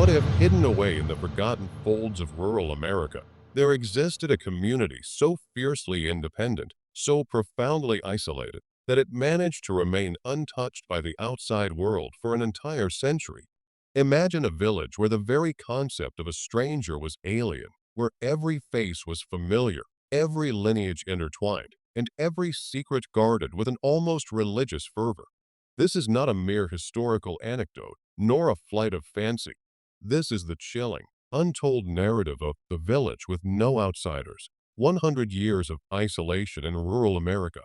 What if, hidden away in the forgotten folds of rural America, there existed a community so fiercely independent, so profoundly isolated, that it managed to remain untouched by the outside world for an entire century? Imagine a village where the very concept of a stranger was alien, where every face was familiar, every lineage intertwined, and every secret guarded with an almost religious fervor. This is not a mere historical anecdote, nor a flight of fancy. This is the chilling, untold narrative of the village with no outsiders, 100 years of isolation in rural America.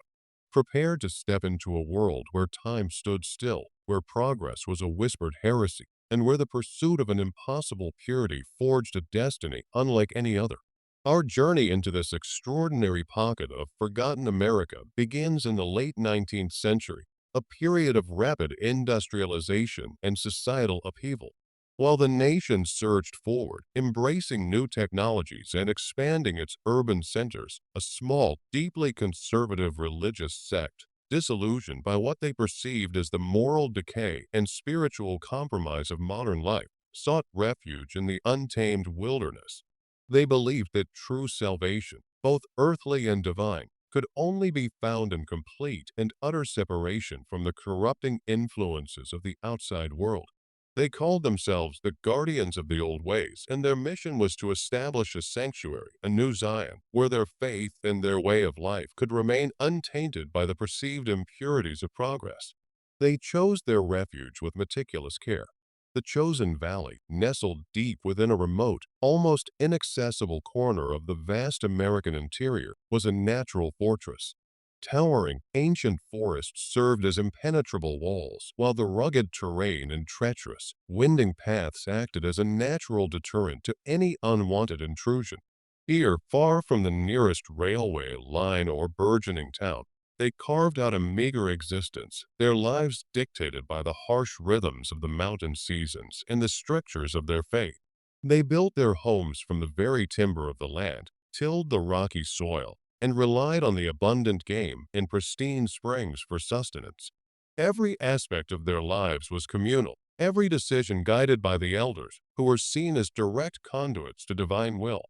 Prepare to step into a world where time stood still, where progress was a whispered heresy, and where the pursuit of an impossible purity forged a destiny unlike any other. Our journey into this extraordinary pocket of forgotten America begins in the late 19th century, a period of rapid industrialization and societal upheaval. While the nation surged forward, embracing new technologies and expanding its urban centers, a small, deeply conservative religious sect, disillusioned by what they perceived as the moral decay and spiritual compromise of modern life, sought refuge in the untamed wilderness. They believed that true salvation, both earthly and divine, could only be found in complete and utter separation from the corrupting influences of the outside world. They called themselves the guardians of the old ways, and their mission was to establish a sanctuary, a new Zion, where their faith and their way of life could remain untainted by the perceived impurities of progress. They chose their refuge with meticulous care. The chosen valley, nestled deep within a remote, almost inaccessible corner of the vast American interior, was a natural fortress. Towering, ancient forests served as impenetrable walls, while the rugged terrain and treacherous, winding paths acted as a natural deterrent to any unwanted intrusion. Here, far from the nearest railway line or burgeoning town, they carved out a meager existence, their lives dictated by the harsh rhythms of the mountain seasons and the strictures of their faith. They built their homes from the very timber of the land, tilled the rocky soil, and relied on the abundant game and pristine springs for sustenance. Every aspect of their lives was communal, every decision guided by the elders, who were seen as direct conduits to divine will.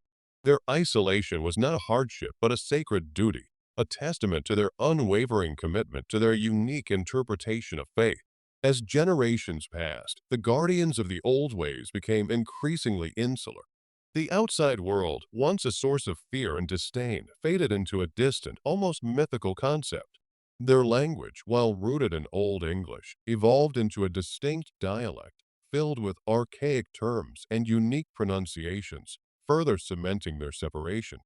Their isolation was not a hardship but a sacred duty, a testament to their unwavering commitment to their unique interpretation of faith. As generations passed, the guardians of the old ways became increasingly insular. The outside world, once a source of fear and disdain, faded into a distant, almost mythical concept. Their language, while rooted in Old English, evolved into a distinct dialect, filled with archaic terms and unique pronunciations, further cementing their separation.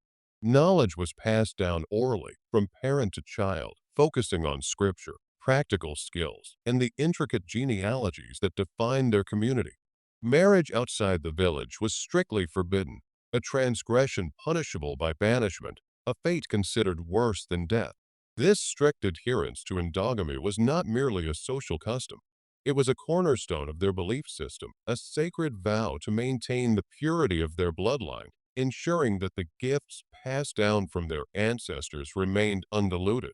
Knowledge was passed down orally, from parent to child, focusing on scripture, practical skills, and the intricate genealogies that defined their community. Marriage outside the village was strictly forbidden, a transgression punishable by banishment, a fate considered worse than death. This strict adherence to endogamy was not merely a social custom. It was a cornerstone of their belief system, a sacred vow to maintain the purity of their bloodline, ensuring that the gifts passed down from their ancestors remained undiluted.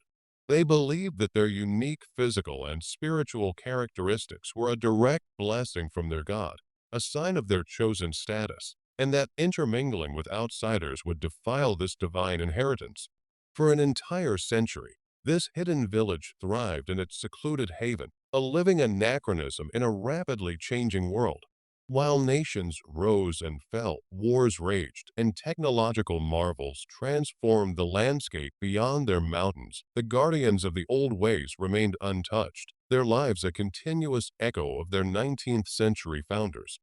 They believed that their unique physical and spiritual characteristics were a direct blessing from their God, a sign of their chosen status, and that intermingling with outsiders would defile this divine inheritance. For an entire century, this hidden village thrived in its secluded haven, a living anachronism in a rapidly changing world. While nations rose and fell, wars raged, and technological marvels transformed the landscape beyond their mountains, the guardians of the old ways remained untouched, their lives a continuous echo of their 19th century founders.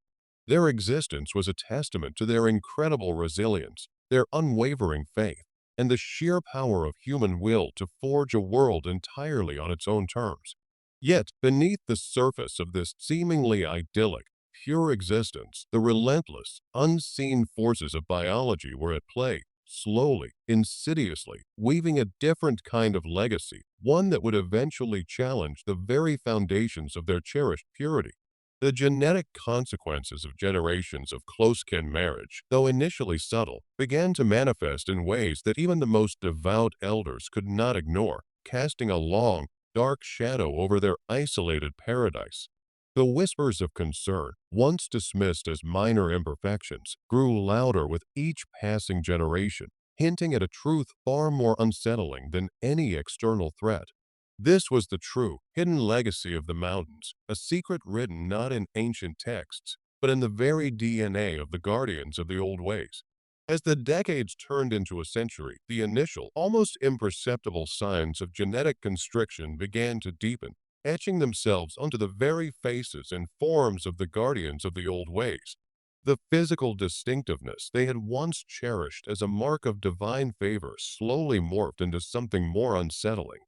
Their existence was a testament to their incredible resilience, their unwavering faith, and the sheer power of human will to forge a world entirely on its own terms. Yet, beneath the surface of this seemingly idyllic, pure existence, the relentless, unseen forces of biology were at play, slowly, insidiously, weaving a different kind of legacy, one that would eventually challenge the very foundations of their cherished purity. The genetic consequences of generations of close-kin marriage, though initially subtle, began to manifest in ways that even the most devout elders could not ignore, casting a long, dark shadow over their isolated paradise. The whispers of concern, once dismissed as minor imperfections, grew louder with each passing generation, hinting at a truth far more unsettling than any external threat. This was the true, hidden legacy of the mountains, a secret written not in ancient texts, but in the very DNA of the guardians of the old ways. As the decades turned into a century, the initial, almost imperceptible signs of genetic constriction began to deepen, etching themselves onto the very faces and forms of the guardians of the old ways. The physical distinctiveness they had once cherished as a mark of divine favor slowly morphed into something more unsettling.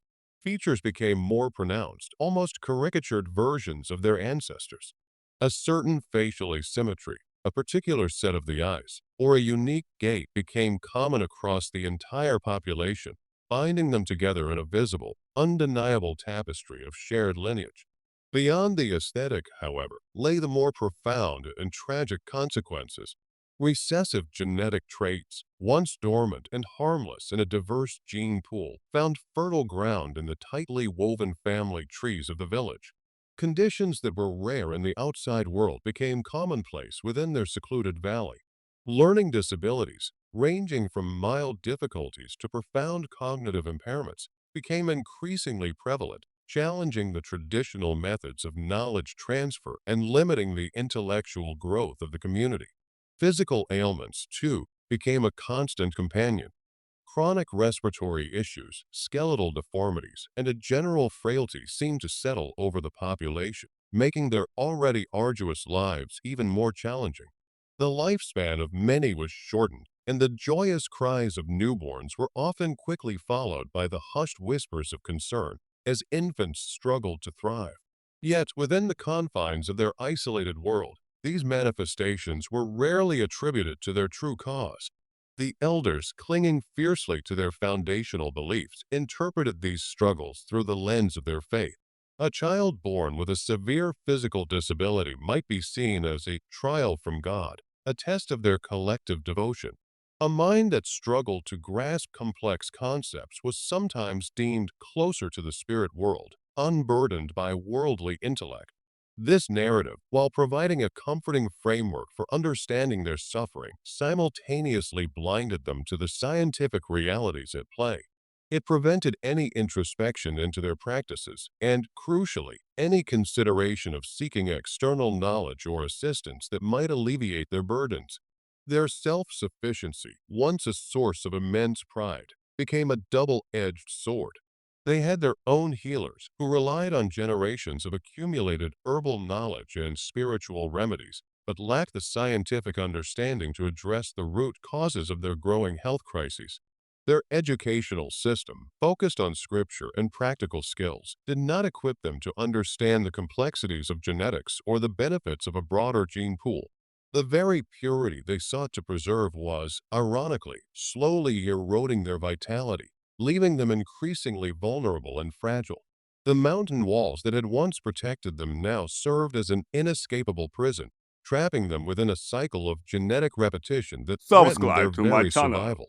Features became more pronounced, almost caricatured versions of their ancestors. A certain facial asymmetry, a particular set of the eyes, or a unique gait became common across the entire population, binding them together in a visible, undeniable tapestry of shared lineage. Beyond the aesthetic, however, lay the more profound and tragic consequences. Recessive genetic traits, once dormant and harmless in a diverse gene pool, found fertile ground in the tightly woven family trees of the village. Conditions that were rare in the outside world became commonplace within their secluded valley. Learning disabilities, ranging from mild difficulties to profound cognitive impairments, became increasingly prevalent, challenging the traditional methods of knowledge transfer and limiting the intellectual growth of the community. Physical ailments, too, became a constant companion. Chronic respiratory issues, skeletal deformities, and a general frailty seemed to settle over the population, making their already arduous lives even more challenging. The lifespan of many was shortened, and the joyous cries of newborns were often quickly followed by the hushed whispers of concern as infants struggled to thrive. Yet, within the confines of their isolated world, these manifestations were rarely attributed to their true cause. The elders, clinging fiercely to their foundational beliefs, interpreted these struggles through the lens of their faith. A child born with a severe physical disability might be seen as a trial from God, a test of their collective devotion. A mind that struggled to grasp complex concepts was sometimes deemed closer to the spirit world, unburdened by worldly intellect. This narrative, while providing a comforting framework for understanding their suffering, simultaneously blinded them to the scientific realities at play. It prevented any introspection into their practices and, crucially, any consideration of seeking external knowledge or assistance that might alleviate their burdens. Their self-sufficiency, once a source of immense pride, became a double-edged sword. They had their own healers who relied on generations of accumulated herbal knowledge and spiritual remedies, but lacked the scientific understanding to address the root causes of their growing health crises. Their educational system, focused on scripture and practical skills, did not equip them to understand the complexities of genetics or the benefits of a broader gene pool. The very purity they sought to preserve was, ironically, slowly eroding their vitality, leaving them increasingly vulnerable and fragile. The mountain walls that had once protected them now served as an inescapable prison, trapping them within a cycle of genetic repetition that threatened their Subscribe to my very channel. survival.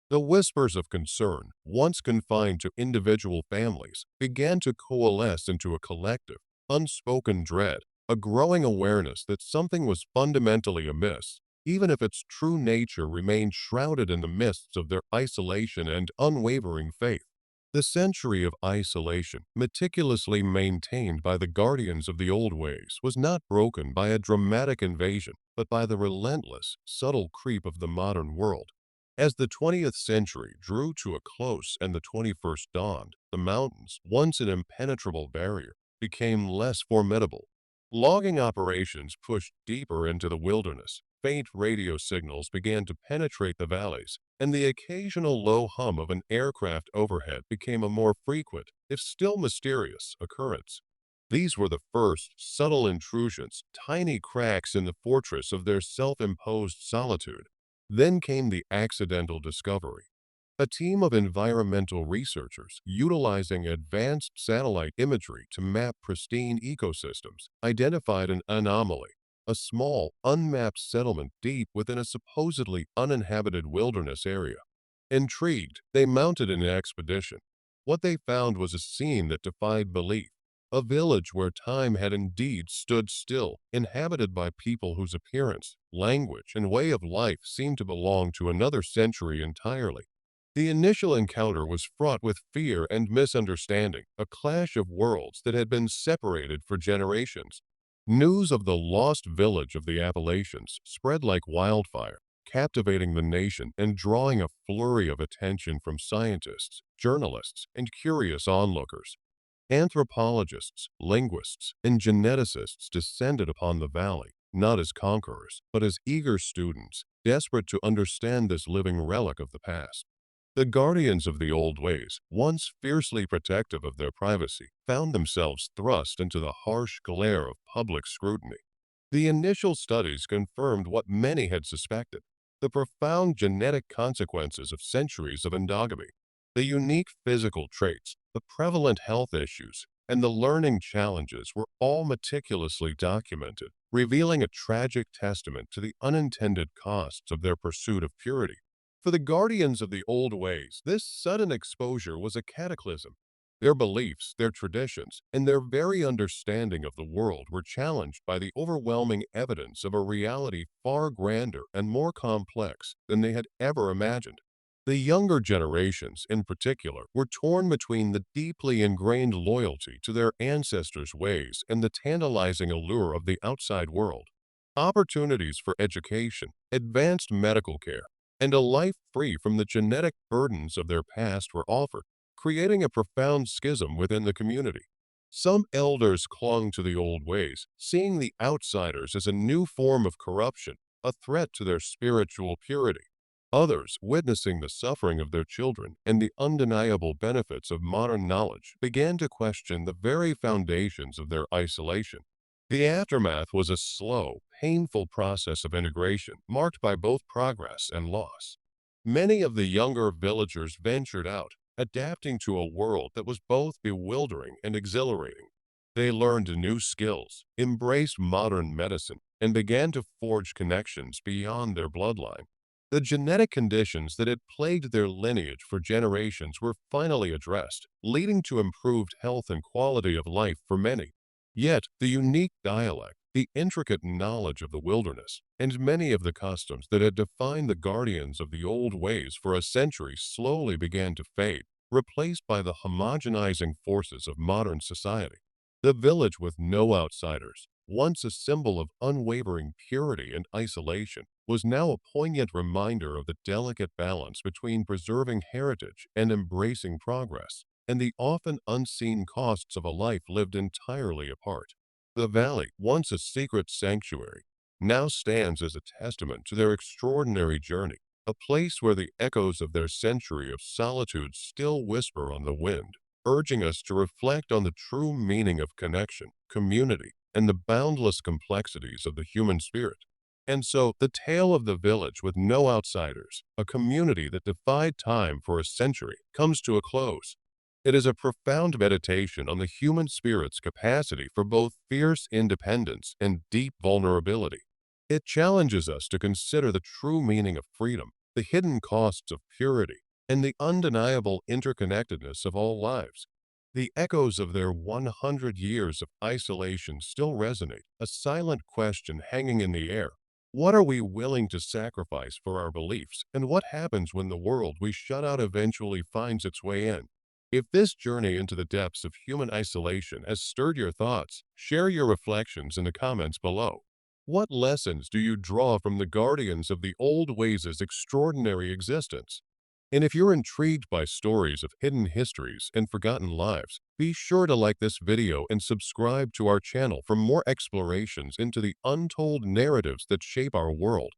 The whispers of concern, once confined to individual families, began to coalesce into a collective, unspoken dread, a growing awareness that something was fundamentally amiss, even if its true nature remained shrouded in the mists of their isolation and unwavering faith. The century of isolation, meticulously maintained by the guardians of the old ways, was not broken by a dramatic invasion, but by the relentless, subtle creep of the modern world. As the 20th century drew to a close and the 21st dawned, the mountains, once an impenetrable barrier, became less formidable. Logging operations pushed deeper into the wilderness. Faint radio signals began to penetrate the valleys, and the occasional low hum of an aircraft overhead became a more frequent, if still mysterious, occurrence. These were the first subtle intrusions, tiny cracks in the fortress of their self-imposed solitude. Then came the accidental discovery. A team of environmental researchers, utilizing advanced satellite imagery to map pristine ecosystems, identified an anomaly, a small, unmapped settlement deep within a supposedly uninhabited wilderness area. Intrigued, they mounted an expedition. What they found was a scene that defied belief. a village where time had indeed stood still, inhabited by people whose appearance, language, and way of life seemed to belong to another century entirely. The initial encounter was fraught with fear and misunderstanding, a clash of worlds that had been separated for generations. News of the lost village of the Appalachians spread like wildfire, captivating the nation and drawing a flurry of attention from scientists, journalists, and curious onlookers. Anthropologists, linguists, and geneticists descended upon the valley, not as conquerors, but as eager students, desperate to understand this living relic of the past. The guardians of the old ways, once fiercely protective of their privacy, found themselves thrust into the harsh glare of public scrutiny. The initial studies confirmed what many had suspected: the profound genetic consequences of centuries of endogamy. The unique physical traits, the prevalent health issues, and the learning challenges were all meticulously documented, revealing a tragic testament to the unintended costs of their pursuit of purity. For the guardians of the old ways, this sudden exposure was a cataclysm. Their beliefs, their traditions, and their very understanding of the world were challenged by the overwhelming evidence of a reality far grander and more complex than they had ever imagined. The younger generations, in particular, were torn between the deeply ingrained loyalty to their ancestors' ways and the tantalizing allure of the outside world. Opportunities for education, advanced medical care, and a life free from the genetic burdens of their past were offered, creating a profound schism within the community. Some elders clung to the old ways, seeing the outsiders as a new form of corruption, a threat to their spiritual purity. Others, witnessing the suffering of their children and the undeniable benefits of modern knowledge, began to question the very foundations of their isolation. The aftermath was a slow, painful process of integration marked by both progress and loss. Many of the younger villagers ventured out, adapting to a world that was both bewildering and exhilarating. They learned new skills, embraced modern medicine, and began to forge connections beyond their bloodline. The genetic conditions that had plagued their lineage for generations were finally addressed, leading to improved health and quality of life for many. Yet, the unique dialect, the intricate knowledge of the wilderness, and many of the customs that had defined the guardians of the old ways for a century slowly began to fade, replaced by the homogenizing forces of modern society. The village with no outsiders, once a symbol of unwavering purity and isolation, was now a poignant reminder of the delicate balance between preserving heritage and embracing progress, and the often unseen costs of a life lived entirely apart. The valley, once a secret sanctuary, now stands as a testament to their extraordinary journey, a place where the echoes of their century of solitude still whisper on the wind, urging us to reflect on the true meaning of connection, community, and the boundless complexities of the human spirit. And so, the tale of the village with no outsiders, a community that defied time for a century, comes to a close. It is a profound meditation on the human spirit's capacity for both fierce independence and deep vulnerability. It challenges us to consider the true meaning of freedom, the hidden costs of purity, and the undeniable interconnectedness of all lives. The echoes of their 100 years of isolation still resonate, a silent question hanging in the air. What are we willing to sacrifice for our beliefs, and what happens when the world we shut out eventually finds its way in? If this journey into the depths of human isolation has stirred your thoughts, share your reflections in the comments below. What lessons do you draw from the guardians of the old ways' extraordinary existence? And if you're intrigued by stories of hidden histories and forgotten lives, be sure to like this video and subscribe to our channel for more explorations into the untold narratives that shape our world.